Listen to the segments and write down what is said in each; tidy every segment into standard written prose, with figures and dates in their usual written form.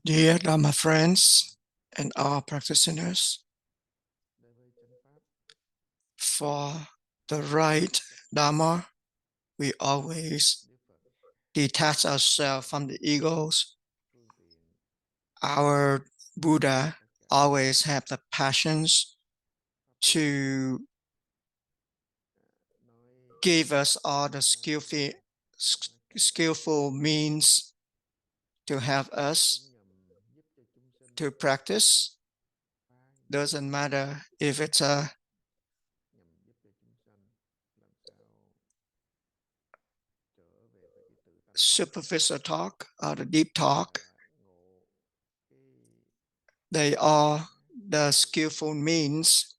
Dear Dharma friends and all practitioners, for the right Dharma, we always detach ourselves from the egos. Our Buddha always have the passions to give us all the skillful means to help us to practice. Doesn't matter if it's a superficial talk or the deep talk. They are the skillful means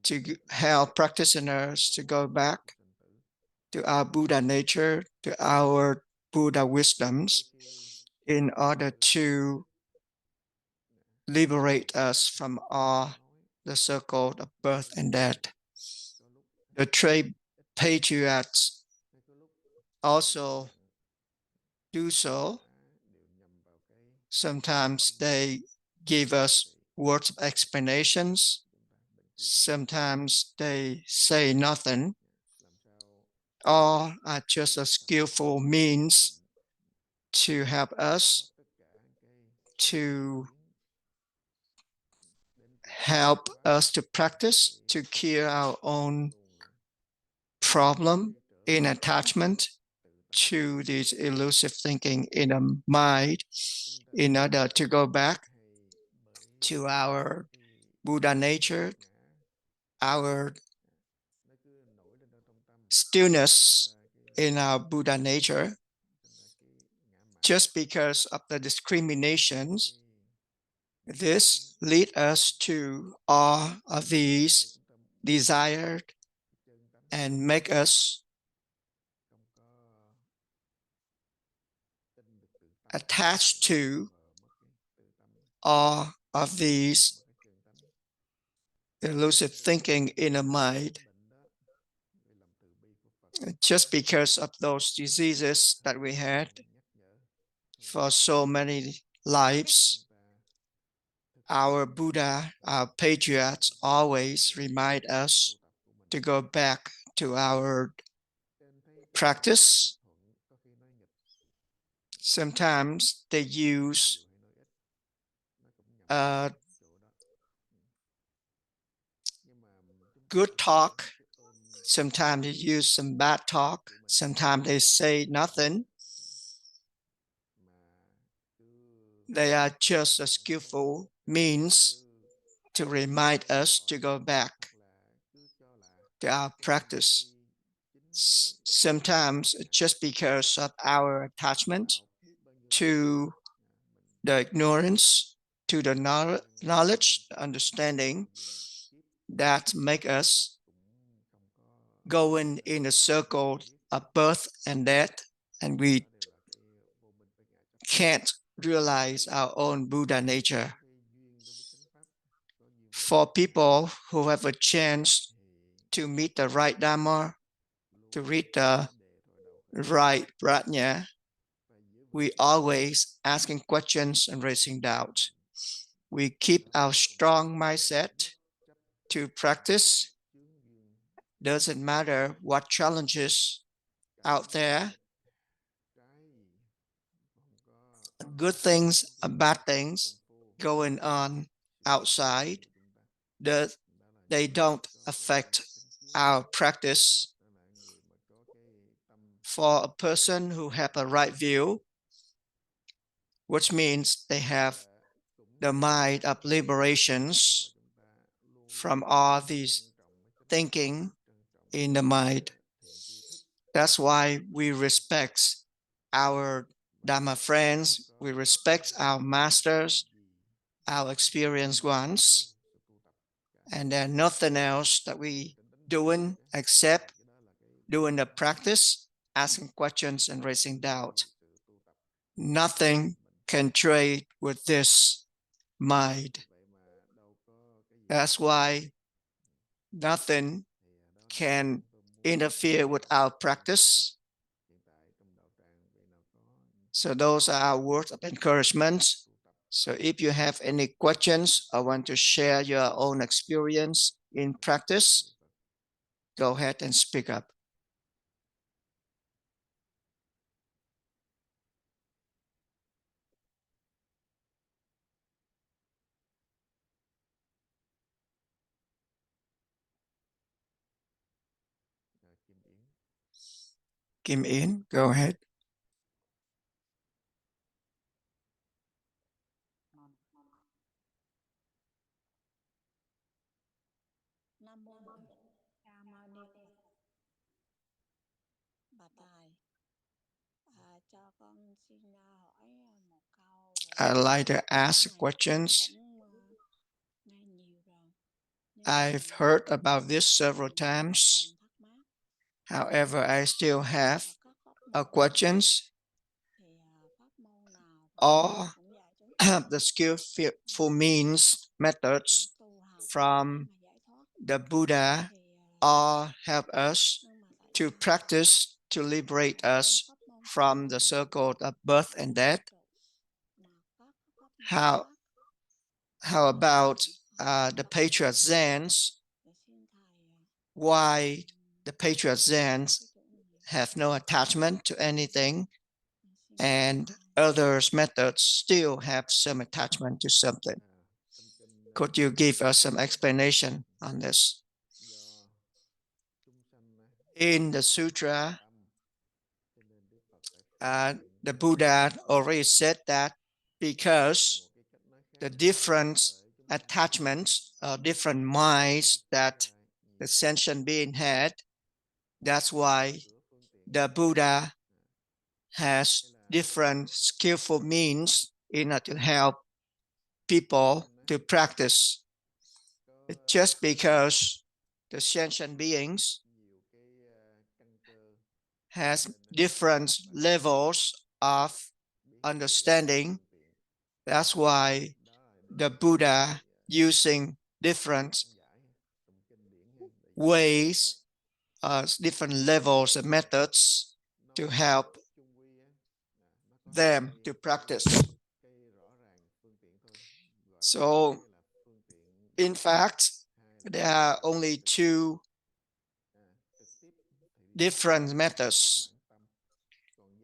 to help practitioners to go back to our Buddha nature, to our Buddha wisdoms, in order to liberate us from all the circle of birth and death. The trade patriots also do so. Sometimes they give us words of explanations. Sometimes they say nothing. All are just a skillful means to help us to practice, to cure our own problem in attachment to this elusive thinking in the mind, in order to go back to our Buddha nature, our stillness in our Buddha nature. Just because of the discriminations, this leads us to all of these desired and make us attached to all of these elusive thinking in the mind. Just because of those diseases that we had for so many lives, our Buddha, our patriots always remind us to go back to our practice. Sometimes they use good talk. Sometimes they use some bad talk. Sometimes they say nothing. They are just a skillful means to remind us to go back to our practice. Sometimes just because of our attachment to the ignorance, to the knowledge, understanding that make us going in a circle of birth and death, and we can't realize our own Buddha nature. For people who have a chance to meet the right Dharma, to read the right Prajna, we always asking questions and raising doubts. We keep our strong mindset to practice. Doesn't matter what challenges out there, good things and bad things going on outside, they don't affect our practice. For a person who have a right view, which means they have the mind of liberations from all these thinking in the mind. That's why we respect our Dharma friends, we respect our masters, our experienced ones, and there's nothing else that we doing except doing the practice, asking questions and raising doubt. Nothing can trade with this mind. That's why nothing can interfere with our practice. So those are our words of encouragement. So if you have any questions or want to share your own experience in practice, go ahead and speak up. Kim Yến, go ahead. I'd like to ask questions. I've heard about this several times. However, I still have questions. All the skillful means methods from the Buddha all help us to practice to liberate us from the circle of birth and death. How about the patriarch Zens? Why the patriarch Zens have no attachment to anything, and others methods still have some attachment to something? Could you give us some explanation on this? In the sutra, the Buddha already said that because the different attachments, different minds that the sentient being had, that's why the Buddha has different skillful means in order to help people to practice. It's just because the sentient beings has different levels of understanding. That's why the Buddha using different ways, different levels and methods to help them to practice. So, in fact, there are only two different methods.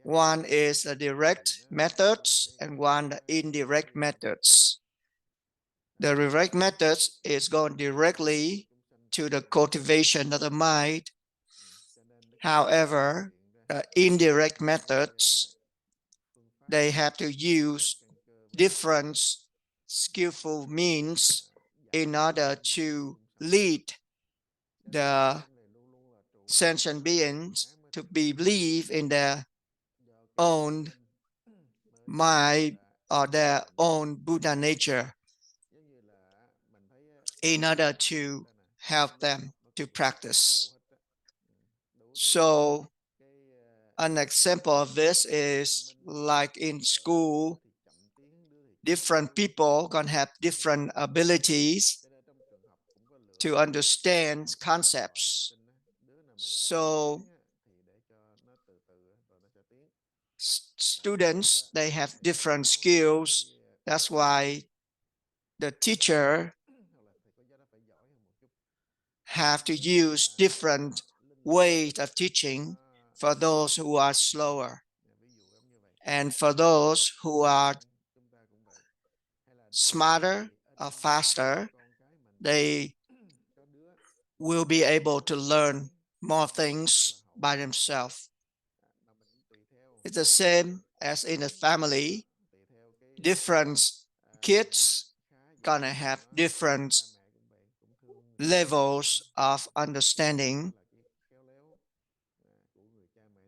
One is the direct methods and one the indirect methods. The direct methods is going directly to the cultivation of the mind. However, the indirect methods, they have to use different skillful means in order to lead the sentient beings to believe in their own mind or their own Buddha nature in order to help them to practice. So an example of this is like in school, different people can have different abilities to understand concepts. So students, they have different skills. That's why the teacher have to use different ways of teaching for those who are slower. And for those who are smarter or faster, they will be able to learn more things by themselves. It's the same as in a family. Different kids gonna have different levels of understanding.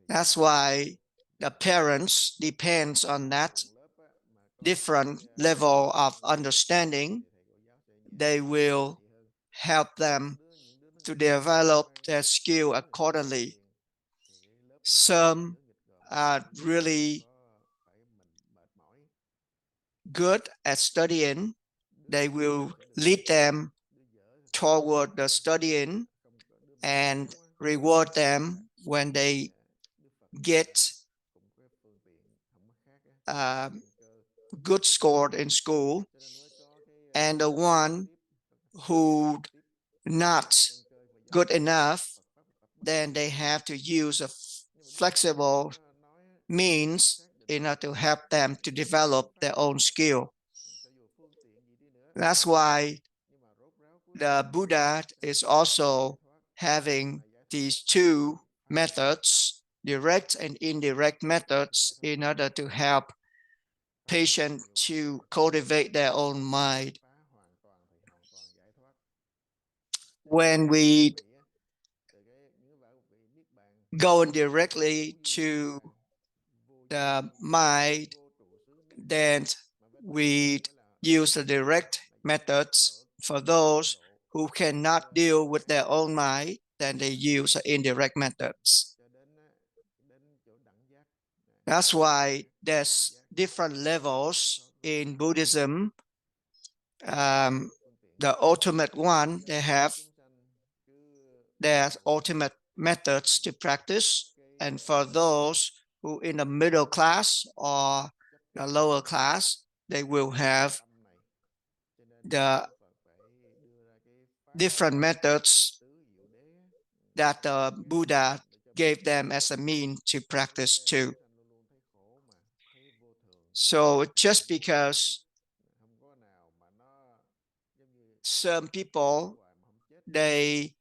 That's why the parents depends on that different level of understanding. They will help them to develop their skill accordingly. Some are really good at studying. They will lead them toward the studying and reward them when they get good score in school, and the one who not good enough, then they have to use a flexible means in order to help them to develop their own skill. That's why the Buddha is also having these two methods, direct and indirect methods, in order to help patients to cultivate their own mind. When we go directly to the mind, then we use the direct methods. For those who cannot deal with their own mind, then they use the indirect methods. That's why there's different levels in Buddhism. The ultimate one, they have their ultimate methods to practice. And for those who in the middle class or the lower class, they will have the different methods that the Buddha gave them as a means to practice too. So just because some people, they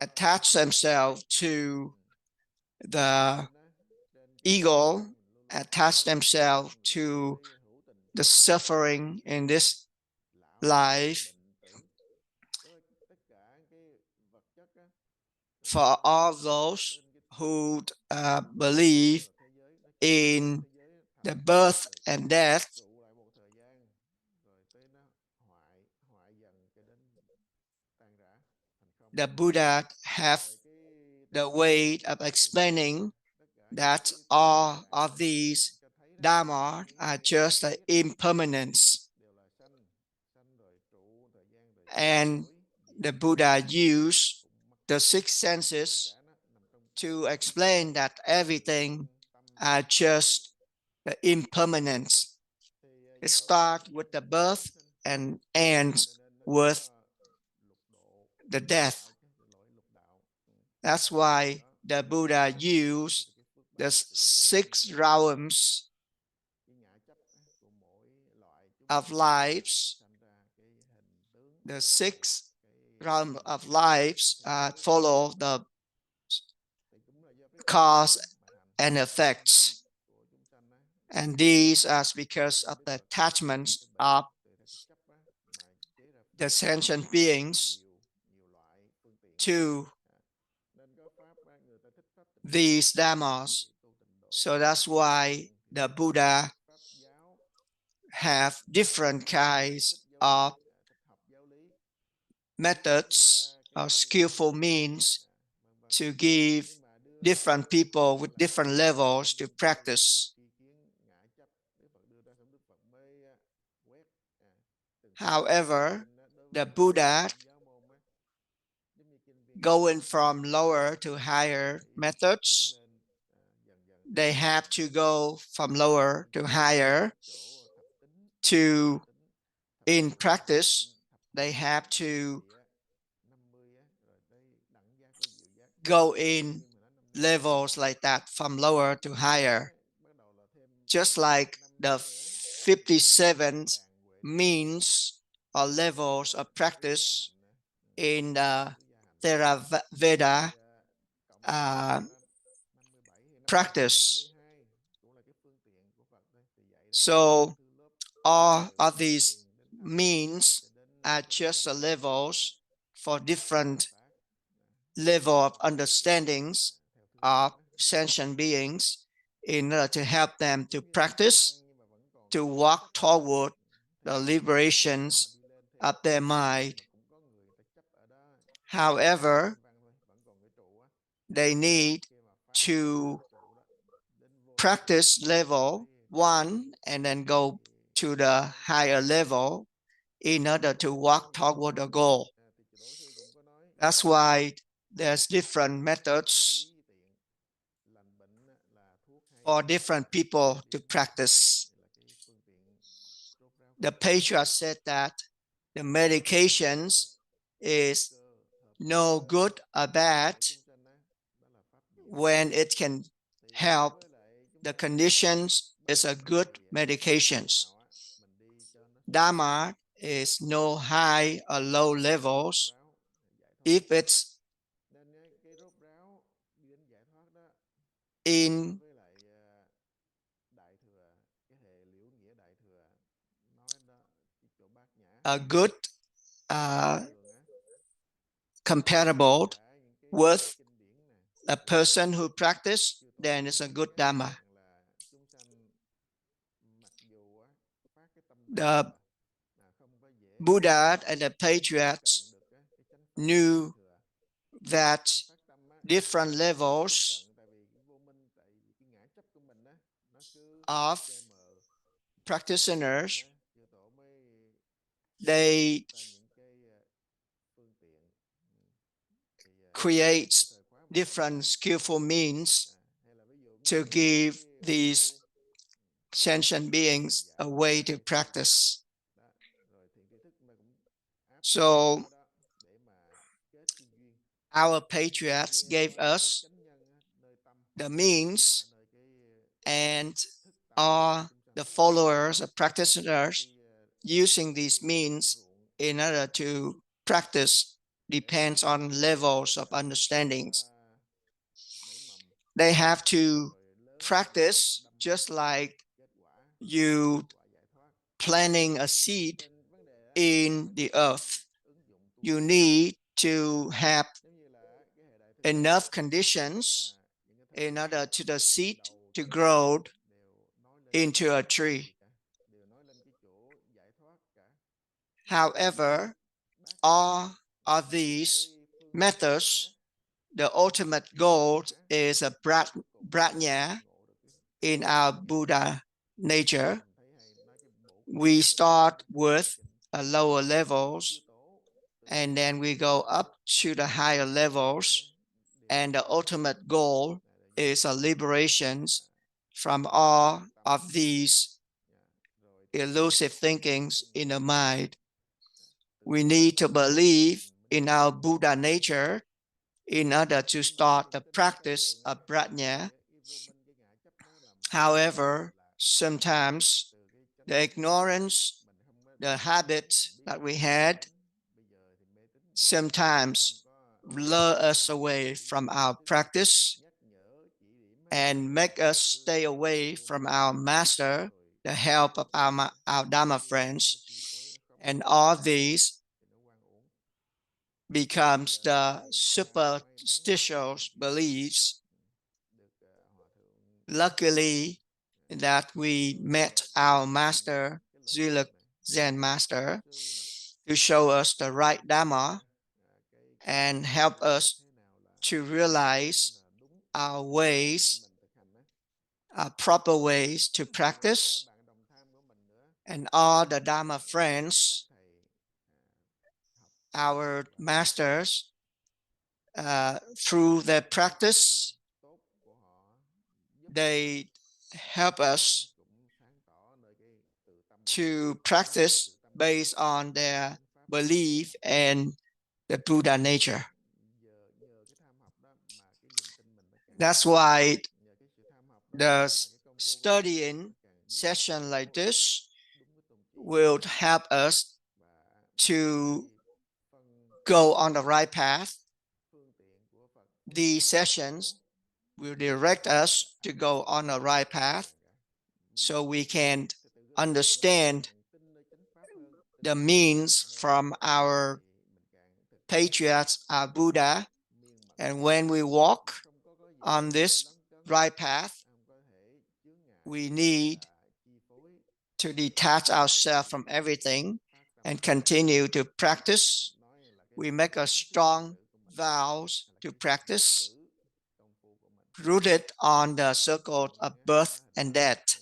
attach themselves to the ego, attach themselves to the suffering in this life. For all those who believe in the birth and death, the Buddha have the way of explaining that all of these Dharma are just an impermanence. And the Buddha used the six senses to explain that everything are just the impermanence. It starts with the birth and ends with the death. That's why the Buddha used the six realms of lives. The six realms of lives follow the cause and effects. And these are because of the attachments of the sentient beings to these dhammas. So that's why the Buddha have different kinds of methods or skillful means to give different people with different levels to practice. However, the Buddha going from lower to higher methods, they have to go from lower to higher. To in practice, they have to go in levels like that from lower to higher. Just like the 57 means or levels of practice in the Theravada practice. So all of these means are just the levels for different level of understandings of sentient beings in order to help them to practice, to walk toward the liberations of their mind. However, they need to practice level 1 and then go to the higher level in order to walk toward the goal. That's why there's different methods for different people to practice. The patriarch said that the medications is no good or bad when it can help the conditions. Is a good medications. Dharma is no high or low levels. If it's in a good compatible with a person who practice, then it's a good Dharma. The Buddha and the patriarchs knew that different levels of practitioners, they create different skillful means to give these sentient beings a way to practice. So our patriarchs gave us the means, and are the followers of practitioners using these means in order to practice depends on levels of understandings. They have to practice just like you planting a seed in the earth. You need to have enough conditions in order to the seed to grow into a tree. However, all of these methods, the ultimate goal is a prajna in our Buddha nature. We start with a lower levels, and then we go up to the higher levels, and the ultimate goal is a liberation from all of these elusive thinkings in the mind. We need to believe in our Buddha nature in order to start the practice of prajna. However, sometimes the ignorance, the habits that we had, sometimes lure us away from our practice and make us stay away from our master, the help of our Dharma friends. And all these becomes the superstitious beliefs. Luckily that we met our master, Duy Zen master, to show us the right Dharma and help us to realize our ways, our proper ways to practice. And all the Dharma friends, our masters, through their practice, they help us to practice based on their belief and the Buddha nature. That's why the studying session like this will help us to go on the right path. These sessions will direct us to go on the right path so we can understand the means from our patriarchs, our Buddha. And when we walk on this right path, we need to detach ourselves from everything and continue to practice. We make a strong vows to practice, rooted on the circle of birth and death.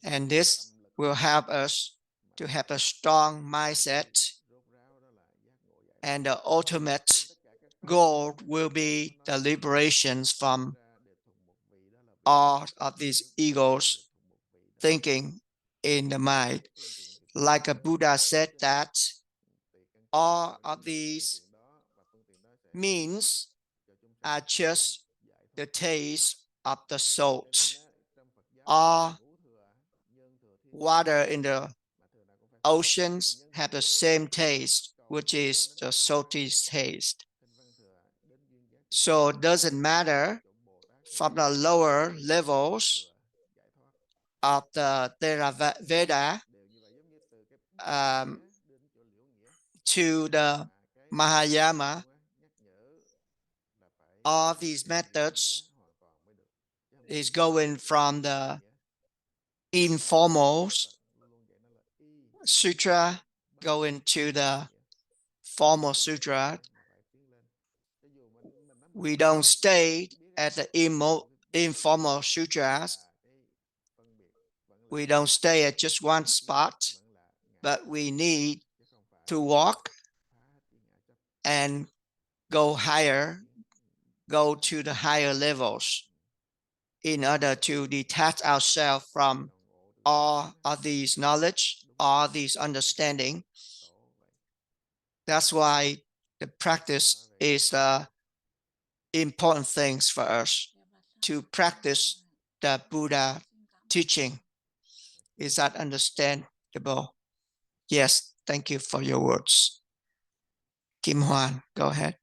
And this will help us to have a strong mindset. And the ultimate goal will be the liberations from all of these egos thinking in the mind. Like a Buddha said that all of these means are just the taste of the salt. All water in the oceans have the same taste, which is the salty taste. So it doesn't matter from the lower levels of the Theravada to the Mahayana, all these methods is going from the informal sutra going to the formal sutra. We don't stay at the informal sutras. We don't stay at just one spot, but we need to walk and go higher, go to the higher levels in order to detach ourselves from all of these knowledge, all these understanding. That's why the practice is important things for us to practice the Buddha teaching. Is that understandable? Yes, thank you for your words. Kim Hoan, go ahead.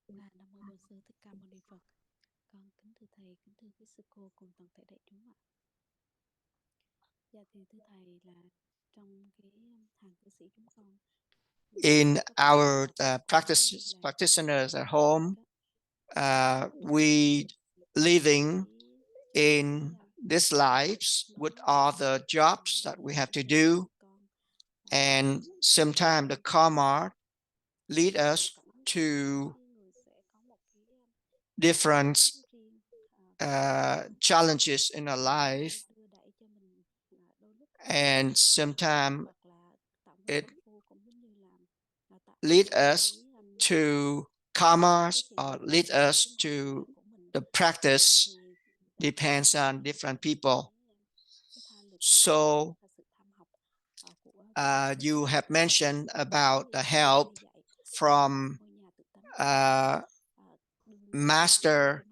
Nam mô Bổn Sư Thích Ca Mâu Ni Phật. Con kính thưa thầy, kính thưa quý sư cô cùng toàn thể đại chúng ạ. Dạ thì thưa thầy là trong cái hàng cư sĩ chúng con. In our practitioners at home, we living in these lives with all the jobs that we have to do, and sometimes the karma lead us to different challenges in our life, and sometimes it lead us to karmas or lead us to the practice, depends on different people. So you have mentioned about the help from master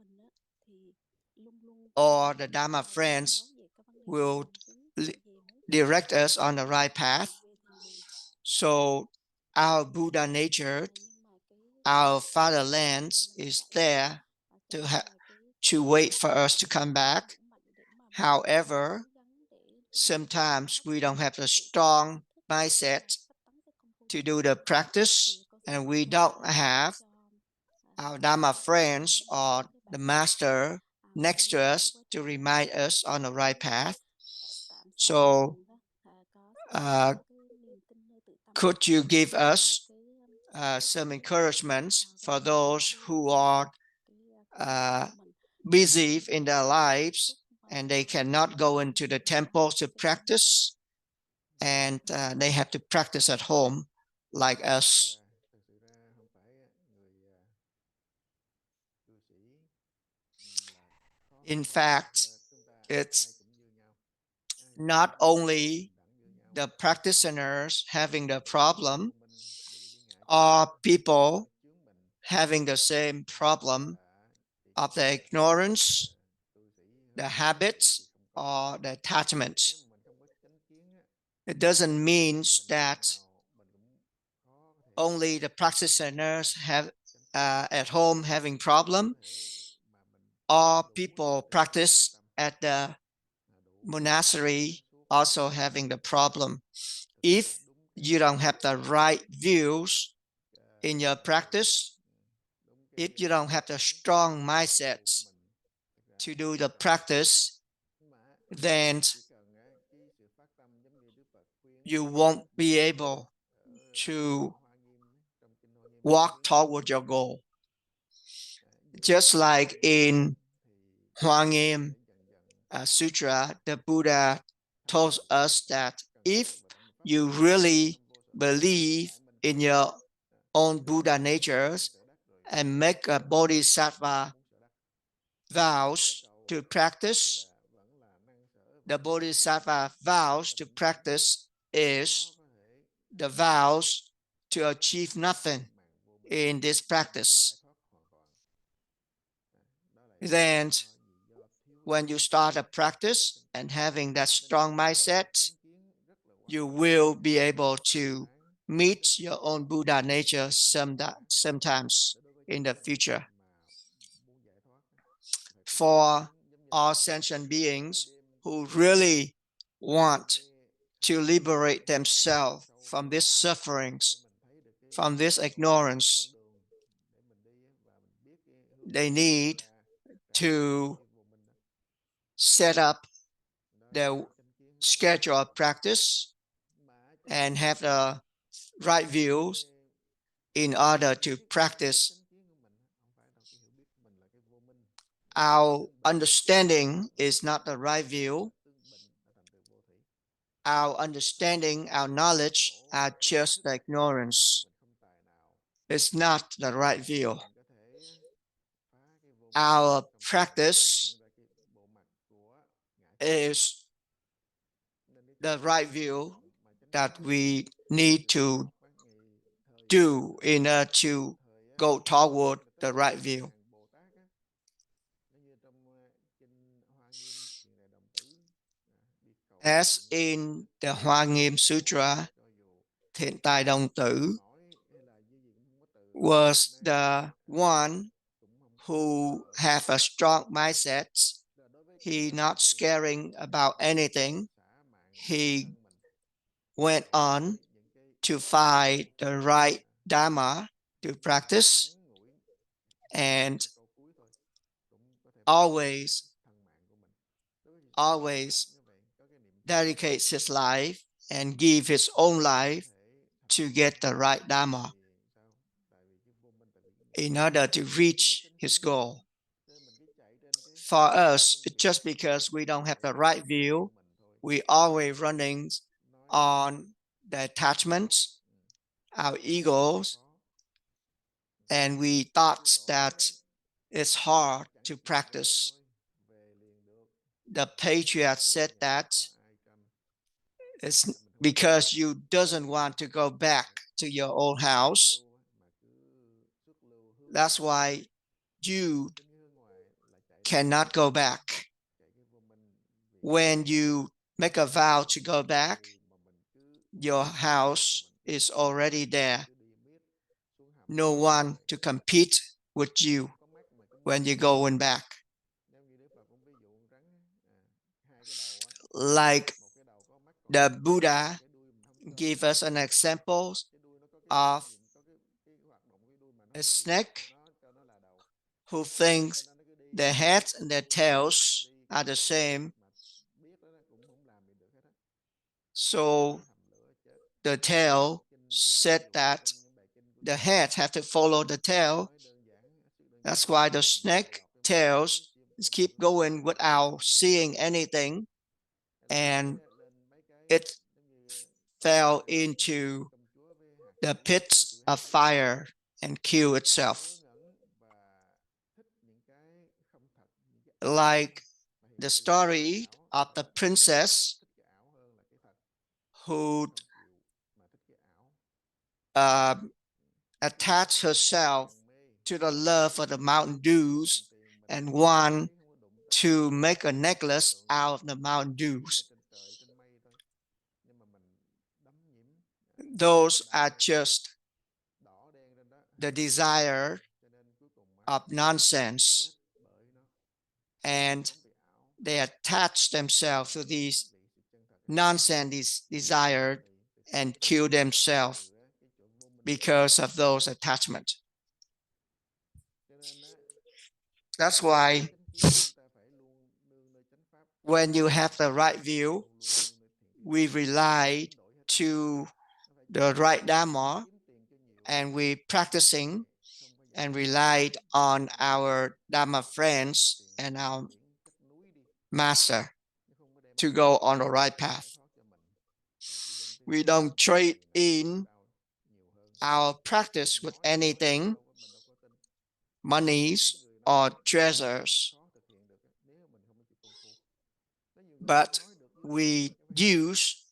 or the Dharma friends will direct us on the right path. So our Buddha nature, our fatherland is there to wait for us to come back. However, sometimes we don't have a strong mindset to do the practice, and we don't have our Dharma friends or the master next to us to remind us on the right path. So could you give us some encouragement for those who are busy in their lives and they cannot go into the temple to practice, and they have to practice at home like us? In fact, it's not only the practitioners having the problem, or people having the same problem of the ignorance, the habits, or the attachments. It doesn't mean that only the practitioners have at home having problem, or people practice at the monastery also having the problem. If you don't have the right views in your practice, if you don't have the strong mindset to do the practice, then you won't be able to walk toward your goal. Just like in Hoa Nghiêm Sutra, the Buddha told us that if you really believe in your own Buddha natures, and make a bodhisattva vows to practice. The bodhisattva vows to practice is the vows to achieve nothing in this practice. Then when you start a practice and having that strong mindset, you will be able to meet your own Buddha nature sometimes in the future. For all sentient beings who really want to liberate themselves from these sufferings, from this ignorance, they need to set up their schedule of practice and have the right views in order to practice. Our understanding is not the right view. Our understanding, our knowledge are just the ignorance. It's not the right view. Our practice is the right view that we need to do in order to go toward the right view. As in the Hoa Nghiêm Sutra, Thiện Tài Đồng Tử was the one who have a strong mindset. He not scaring about anything. He went on to find the right Dharma to practice and always dedicates his life and give his own life to get the right Dharma in order to reach his goal. For us, just because we don't have the right view, we always running on the attachments, our egos, and we thought that it's hard to practice. The patriarch said that it's because you doesn't want to go back to your old house. That's why you cannot go back. When you make a vow to go back, your house is already there. No one to compete with you when you're going back. Like the Buddha gave us an example of a snake who thinks their heads and their tails are the same. So the tail said that the head had to follow the tail. That's why the snake tails keep going without seeing anything, and it fell into the pits of fire and killed itself. Like the story of the princess who attached herself to the love of the mountain dews and want to make a necklace out of the mountain dews. Those are just the desire of nonsense, and they attach themselves to these nonsense desires and kill themselves because of those attachments. That's why when you have the right view, we rely to the right Dharma, and we practicing and relied on our Dharma friends and our master to go on the right path. We don't trade in our practice with anything. monies, or treasures, but we use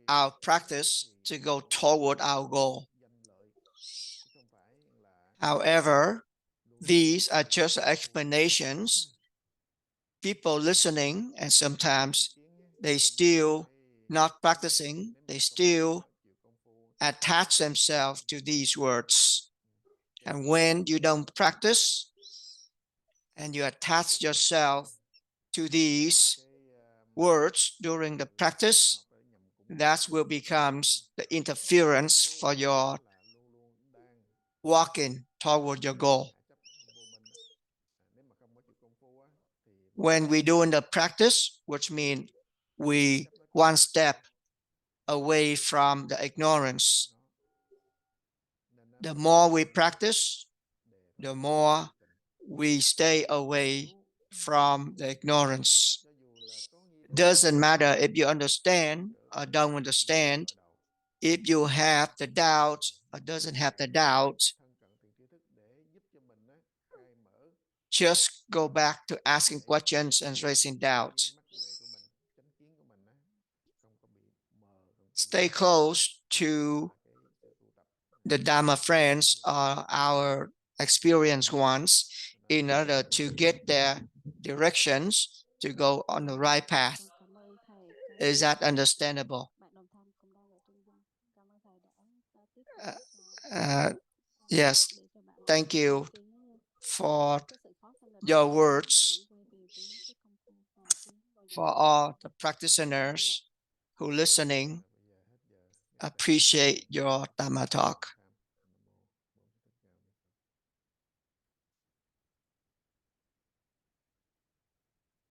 our practice to go toward our goal. However, these are just explanations. People listening, and sometimes they still not practicing, they still attach themselves to these words. And when you don't practice and you attach yourself to these words during the practice, that will become the interference for your walking toward your goal. When we do in the practice, which means we one step away from the ignorance, the more we practice, the more we stay away from the ignorance. Doesn't matter if you understand or don't understand, if you have the doubt or doesn't have the doubt, just go back to asking questions and raising doubts. Stay close to the Dharma friends or our experienced ones in order to get their directions to go on the right path. Is that understandable? Yes, thank you for your words. For all the practitioners who are listening, appreciate your Dharma talk.